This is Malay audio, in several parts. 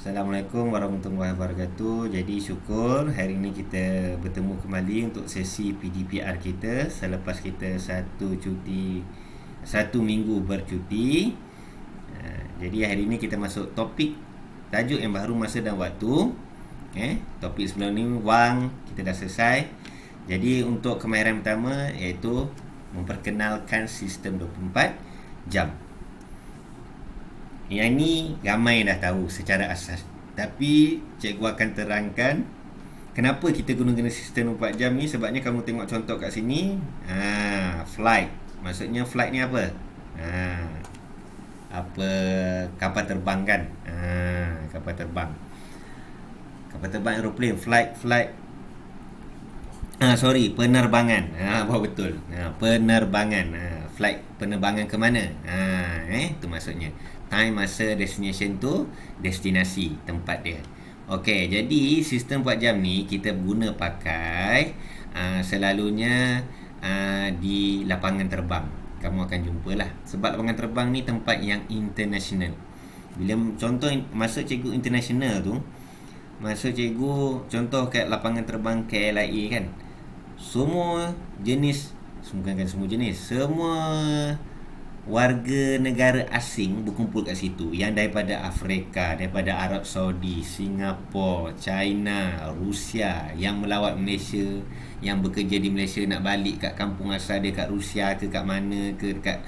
Assalamualaikum warahmatullahi wabarakatuh. Jadi syukur hari ini kita bertemu kembali untuk sesi PDPR kita selepas kita satu minggu bercuti. Jadi hari ini kita masuk topik tajuk yang baru, masa dan waktu. Topik sebelum ni wang kita dah selesai. Jadi untuk kemahiran pertama iaitu memperkenalkan sistem 24 jam. Yang ni ramai dah tahu secara asas, tapi cikgu akan terangkan kenapa kita gunakan sistem 24 jam ni. Sebabnya kamu tengok contoh kat sini, flight. Maksudnya flight ni apa? Kapal terbang kan? Kapal terbang aeroplane. Penerbangan. Betul. Penerbangan. Flight, penerbangan ke mana? Itu maksudnya. Time, masa, destination tu destinasi, tempat dia. Okey, jadi sistem 4 jam ni kita guna pakai selalunya di lapangan terbang. Kamu akan jumpalah. Sebab lapangan terbang ni tempat yang international. Bila contoh masuk cikgu international tu, masuk cikgu contoh kat lapangan terbang KLIA kan. Semua warga negara asing berkumpul kat situ, yang daripada Afrika, daripada Arab Saudi, Singapura, China, Rusia, yang melawat Malaysia, yang bekerja di Malaysia nak balik kat kampung asal dia kat Rusia ke kat mana ke, dekat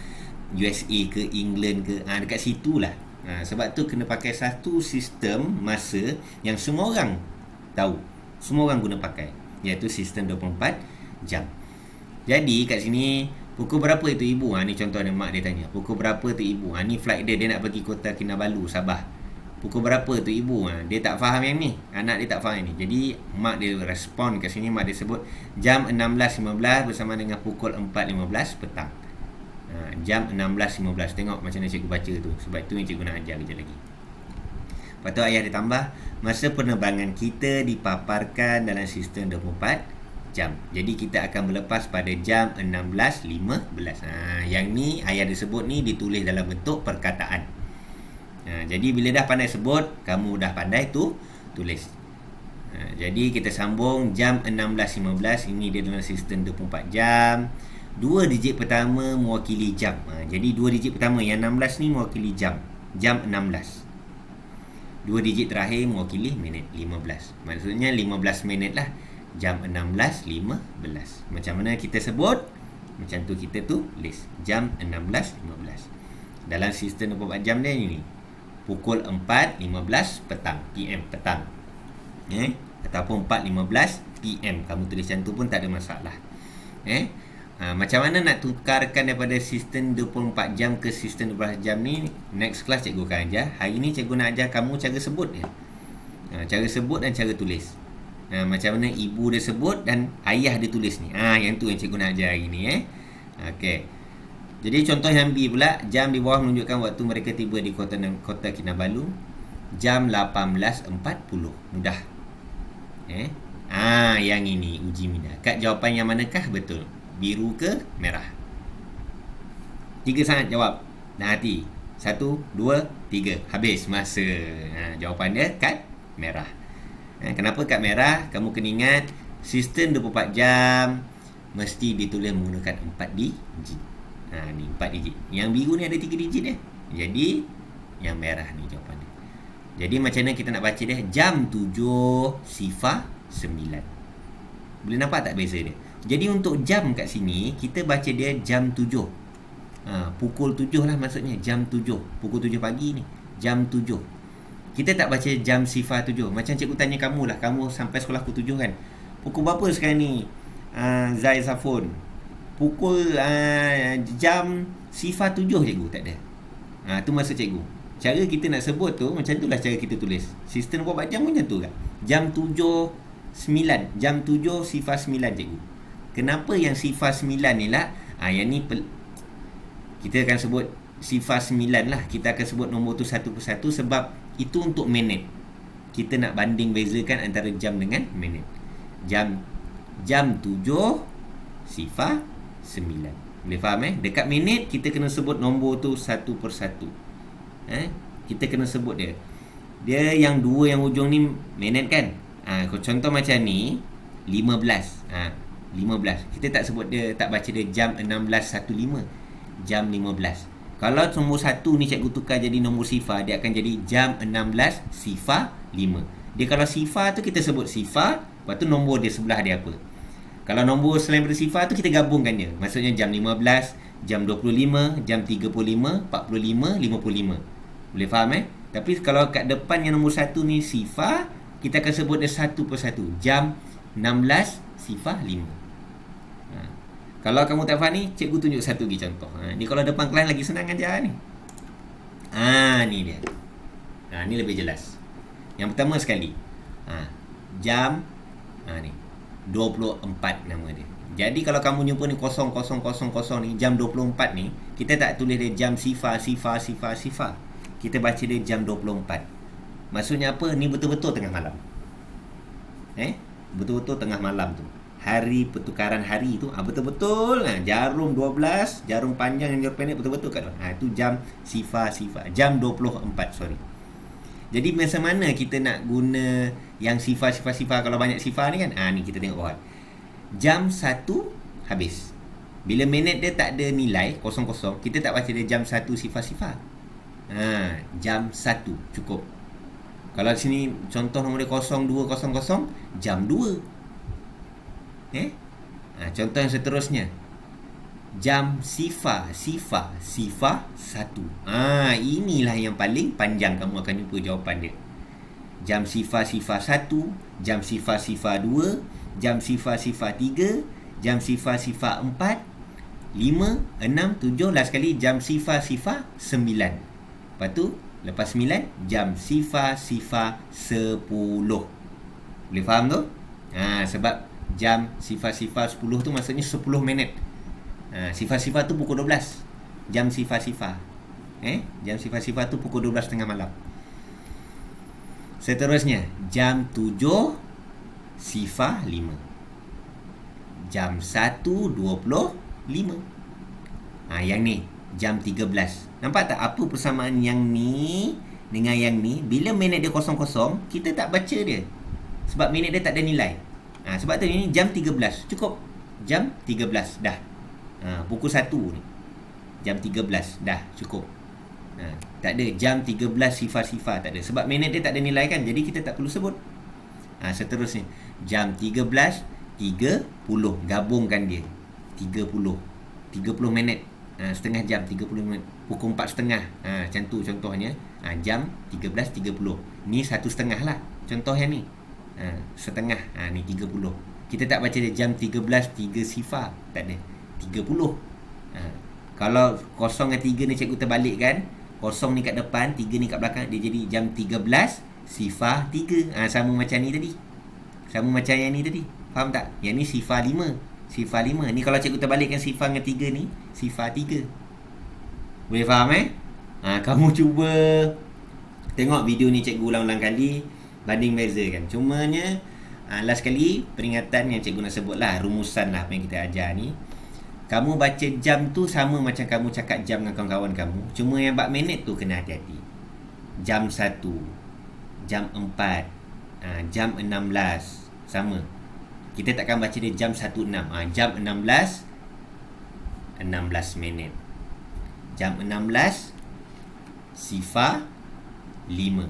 USA ke England ke, dekat situlah. Sebab tu kena pakai satu sistem masa yang semua orang tahu, semua orang guna pakai, iaitu sistem 24 jam. Jadi kat sini, pukul berapa itu ibu? Ni contohnya mak dia tanya, pukul berapa tu ibu? Ni flight dia nak pergi Kota Kinabalu, Sabah. Pukul berapa tu ibu? Dia tak faham yang ni, anak dia tak faham yang ni. Jadi mak dia respon kat sini, mak dia sebut jam 16.15 bersama dengan pukul 4.15 petang. Jam 16.15. Tengok macam mana cikgu baca tu. Sebab tu yang cikgu nak ajar kejap lagi. Lepas tu ayah dia tambah, masa penerbangan kita dipaparkan dalam sistem 24 jam. Jadi kita akan berlepas pada jam 16.15. Yang ni ayah disebut ni ditulis dalam bentuk perkataan. Jadi bila dah pandai sebut, kamu dah pandai tu tulis. Jadi kita sambung jam 16.15. Ini dia dalam sistem 24 jam. 2 digit pertama mewakili jam. Jadi 2 digit pertama yang 16 ni mewakili jam. Jam 16. 2 digit terakhir mewakili minit, 15. Maksudnya 15 minit lah. Jam 16.15. Macam mana kita sebut, macam tu kita tulis. Jam 16.15. Dalam sistem 24 jam dia ni, pukul 4.15 petang, PM petang. Ataupun 4.15 PM. Kamu tulis macam tu pun tak ada masalah. Macam mana nak tukarkan daripada sistem 24 jam ke sistem 12 jam ni, next class cikgu akan ajar. Hari ni cikgu nak ajar kamu cara sebut dia. Cara sebut dan cara tulis. Macam mana ibu dia sebut dan ayah dia tulis ni. Yang tu yang cikgu nak ajar hari ni. Okey. Jadi contoh yang B pula, jam di bawah menunjukkan waktu mereka tiba di Kota Kinabalu. Jam 18.40. Mudah. Yang ini uji minda. Kad jawapan yang manakah betul? Biru ke merah? 3 sangat jawab. Dah hati. 1, 2, 3. Habis masa. Jawapan dia kad merah. Kenapa kad merah? Kamu kena ingat sistem 24 jam mesti ditulis menggunakan 4 digit. Ni 4 digit. Yang biru ni ada 3 digit dia. Jadi yang merah ni jawapan dia. Jadi macam mana kita nak baca dia? Jam 7 sifar 9. Boleh nampak tak beza dia? Jadi untuk jam kat sini kita baca dia jam 7. Pukul 7 lah maksudnya. Jam 7. Pukul 7 pagi ni. Jam 7. Kita tak baca jam sifar 7. Macam cikgu tanya kamu lah. Kamu sampai sekolah pukul 7 kan? Pukul berapa sekarang ni? Zai Safon. Pukul jam sifar 7 cikgu. Tak ada. Tu maksud cikgu. Cara kita nak sebut tu, macam tu lah cara kita tulis. Sistem 24 jam pun macam tu kan? Jam 7 9. Jam 7 sifar 9 cikgu. Kenapa yang sifar 9 ni lah? Yang ni kita akan sebut sifar 9 lah. Kita akan sebut nombor tu satu persatu sebab itu untuk minit. Kita nak banding bezakan antara jam dengan minit. Jam 7 sifar 9. Boleh faham Dekat minit kita kena sebut nombor tu satu persatu. Kita kena sebut dia. Dia yang dua yang ujung ni minit kan. Contoh macam ni 15. 15. Kita tak sebut dia, tak baca dia jam 16.15. Jam 15. Kalau nombor 1 ni cikgu tukar jadi nombor sifar, dia akan jadi jam 16.05. Dia kalau sifar tu kita sebut sifar, lepas tu nombor dia sebelah dia apa. Kalau nombor selain daripada sifar tu kita gabungkan dia. Maksudnya jam 15, jam 25, jam 35, 45, 55. Boleh faham Tapi kalau kat depan yang nombor 1 ni sifar, kita akan sebut dia satu persatu. Jam 16.05. Kalau kamu tak faham ni, cikgu tunjuk satu lagi contoh. Ni kalau depan kelas lagi senang ajar ni. Ni dia. Ni lebih jelas. Yang pertama sekali. Jam ni 24 nama dia. Jadi kalau kamu jumpa ni 0000 ni, jam 24 ni, kita tak tulis dia jam sifar. Kita baca dia jam 24. Maksudnya apa? Ni betul-betul tengah malam. Betul-betul tengah malam tu. Hari pertukaran hari tu betul-betul jarum 12, jarum panjang dan jarum pendek betul-betul kat itu jam sifar. Jam 24, sorry. Jadi macam mana kita nak guna yang sifar kalau banyak sifar ni kan? Ni kita tengok bawah. Jam 1 habis. Bila minit dia tak ada nilai 00, kita tak baca dia jam 1 sifar. Jam 1 cukup. Kalau sini contoh nombor dia 0200, jam 2. Contoh yang seterusnya, jam sifar 1. Inilah yang paling panjang, kamu akan jumpa jawapan dia. Jam sifar 1, jam sifar 2, jam sifar 3, jam sifar 4, 5, 6, 7, last kali jam sifar 9. Lepas tu lepas 9 jam sifar 10. Boleh faham tu? Sebab jam sifar 10 tu maksudnya 10 minit. Sifar tu pukul 12. Jam sifar. Jam sifar tu pukul 12 tengah malam. Seterusnya, jam 7 sifar 5. Jam 1.25. Yang ni jam 13. Nampak tak apa persamaan yang ni dengan yang ni? Bila minit dia 00, kita tak baca dia, sebab minit dia tak ada nilai. Sebab tu ni jam 13. Cukup. Jam 13 dah. Pukul 1 ni. Jam 13 dah cukup. Tak ada jam 13 sifar tak ada. Sebab minit dia tak ada nilai kan. Jadi kita tak perlu sebut. Seterusnya jam 13.30. Gabungkan dia. 30 minit. Setengah jam 30 minit. Pukul 4.30. Macam tu contohnya. Jam 13.30. Ni 1.30 lah. Contoh yang ni. Setengah. Ni 30. Kita tak baca dia jam 13.3 sifar. Tak ada. 30. Kalau 0 dengan 3 ni cikgu terbalik kan. 0 ni kat depan, 3 ni kat belakang. Dia jadi jam 13 sifar 3. Sama macam ni tadi. Sama macam yang ni tadi. Faham tak? Yang ni sifar 5. Ni kalau cikgu terbalikkan sifar dengan 3 ni, sifar 3. Boleh faham kamu cuba tengok video ni cikgu ulang-ulang kali, banding bezakan. Cumanya last kali peringatan yang cikgu nak sebut lah, rumusan lah apa yang kita ajar ni. Kamu baca jam tu sama macam kamu cakap jam dengan kawan-kawan kamu. Cuma yang bab minit tu kena hati-hati. Jam 1, jam 4, jam 16 sama. Kita takkan baca dia jam 16. Jam 16 minit. Jam 16 sifar 5.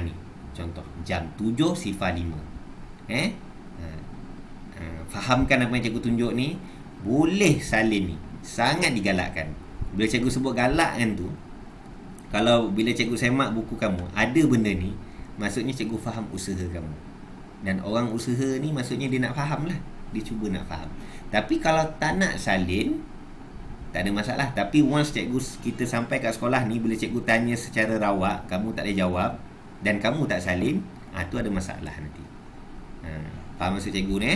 Ni contoh. Jam 7 sifar 5. Fahamkan apa yang cikgu tunjuk ni. Boleh salin ni. Sangat digalakkan. Bila cikgu sebut galakkan tu, kalau bila cikgu semak buku kamu, ada benda ni, maksudnya cikgu faham usaha kamu. Dan orang usaha ni maksudnya dia nak faham lah. Dia cuba nak faham. Tapi kalau tak nak salin, tak ada masalah. Tapi once kita sampai kat sekolah ni, bila cikgu tanya secara rawak, kamu tak ada jawab dan kamu tak salin, tu ada masalah nanti. Faham maksud cikgu ni?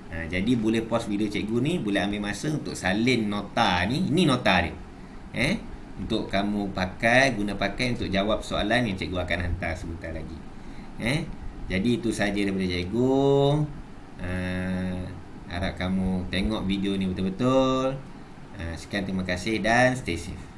Jadi boleh pause video cikgu ni, boleh ambil masa untuk salin nota ni. Ini nota dia. Untuk kamu guna pakai untuk jawab soalan yang cikgu akan hantar sebentar lagi. Jadi itu saja daripada cikgu. Harap kamu tengok video ni betul-betul. Sekian, terima kasih dan stay safe.